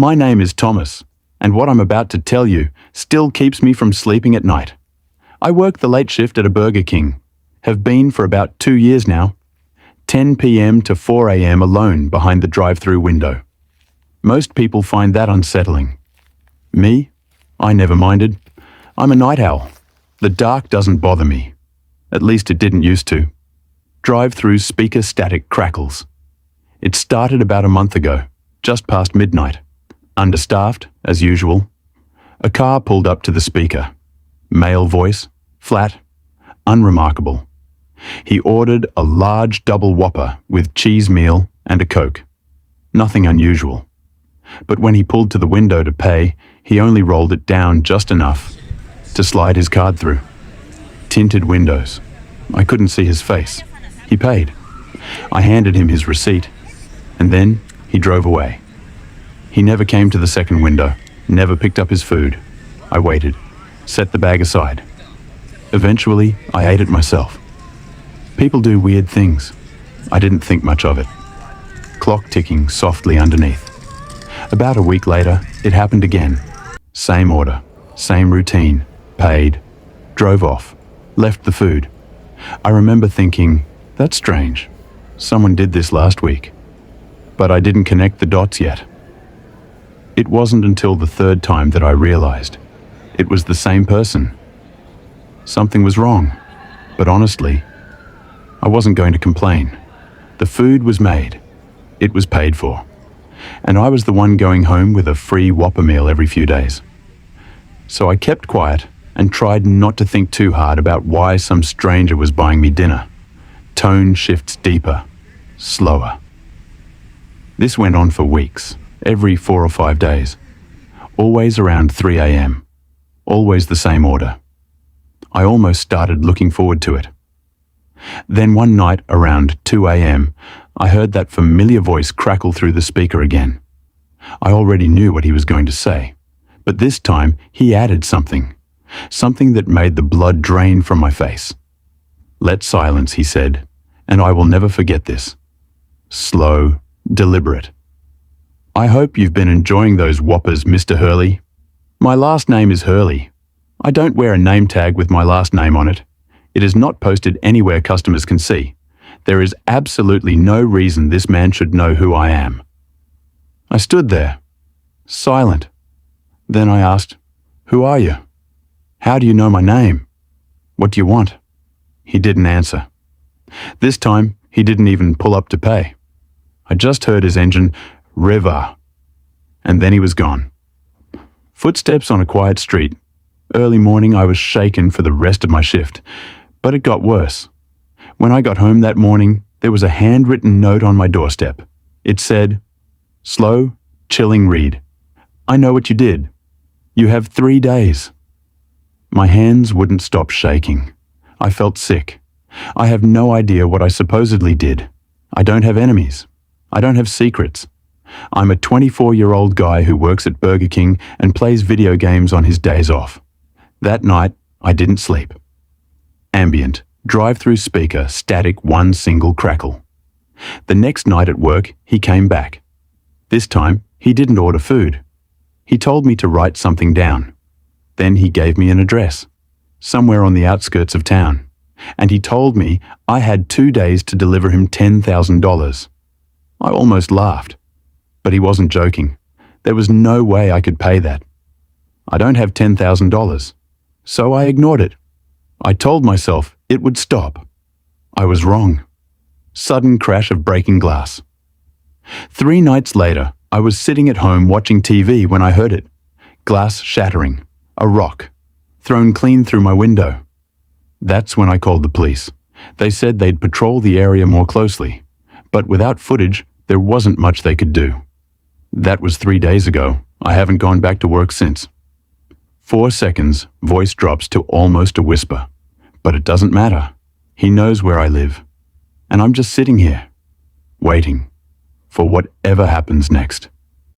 My name is Thomas, and what I'm about to tell you still keeps me from sleeping at night. I work the late shift at a Burger King. Have been for about 2 years now. 10 p.m. to 4 a.m. alone behind the drive-through window. Most people find that unsettling. Me? I never minded. I'm a night owl. The dark doesn't bother me. At least it didn't used to. Drive-through speaker static crackles. It started about a month ago, just past midnight. Understaffed, as usual. A car pulled up to the speaker. Male voice, flat, unremarkable. He ordered a large double Whopper with cheese meal and a Coke. Nothing unusual. But when he pulled to the window to pay, he only rolled it down just enough to slide his card through. Tinted windows. I couldn't see his face. He paid. I handed him his receipt, and then he drove away. He never came to the second window, never picked up his food. I waited, set the bag aside. Eventually, I ate it myself. People do weird things. I didn't think much of it. Clock ticking softly underneath. About a week later, it happened again. Same order, same routine, paid, drove off, left the food. I remember thinking, that's strange. Someone did this last week. But I didn't connect the dots yet. It wasn't until the third time that I realized it was the same person. Something was wrong, but honestly, I wasn't going to complain. The food was made. It was paid for. And I was the one going home with a free Whopper meal every few days. So I kept quiet and tried not to think too hard about why some stranger was buying me dinner. Tone shifts deeper, slower. This went on for weeks, every 4 or 5 days. Always around 3 a.m. Always the same order. I almost started looking forward to it. Then one night around 2 a.m., I heard that familiar voice crackle through the speaker again. I already knew what he was going to say, but this time he added something that made the blood drain from my face. Let silence, he said, and I will never forget this. Slow, deliberate. I hope you've been enjoying those Whoppers, Mr. Hurley. My last name is Hurley. I don't wear a name tag with my last name on it. It is not posted anywhere customers can see. There is absolutely no reason this man should know who I am. I stood there, silent. Then I asked, "Who are you? How do you know my name? What do you want?" He didn't answer. This time, he didn't even pull up to pay. I just heard his engine river, and then he was gone. Footsteps on a quiet street. Early morning, I was shaken for the rest of my shift, but it got worse. When I got home that morning, there was a handwritten note on my doorstep. It said, "Slow, chilling read. I know what you did. You have 3 days." My hands wouldn't stop shaking. I felt sick. I have no idea what I supposedly did. I don't have enemies. I don't have secrets. I'm a 24-year-old guy who works at Burger King and plays video games on his days off. That night, I didn't sleep. Ambient, drive-through speaker, static, one single crackle. The next night at work, he came back. This time, he didn't order food. He told me to write something down. Then he gave me an address, somewhere on the outskirts of town, and he told me I had 2 days to deliver him $10,000. I almost laughed, but he wasn't joking. There was no way I could pay that. I don't have $10,000, so I ignored it. I told myself it would stop. I was wrong. Sudden crash of breaking glass. 3 nights later, I was sitting at home watching TV when I heard it. Glass shattering. A rock. Thrown clean through my window. That's when I called the police. They said they'd patrol the area more closely. But without footage, there wasn't much they could do. That was 3 days ago. I haven't gone back to work since. 4 seconds, voice drops to almost a whisper. But it doesn't matter. He knows where I live. And I'm just sitting here, waiting for whatever happens next.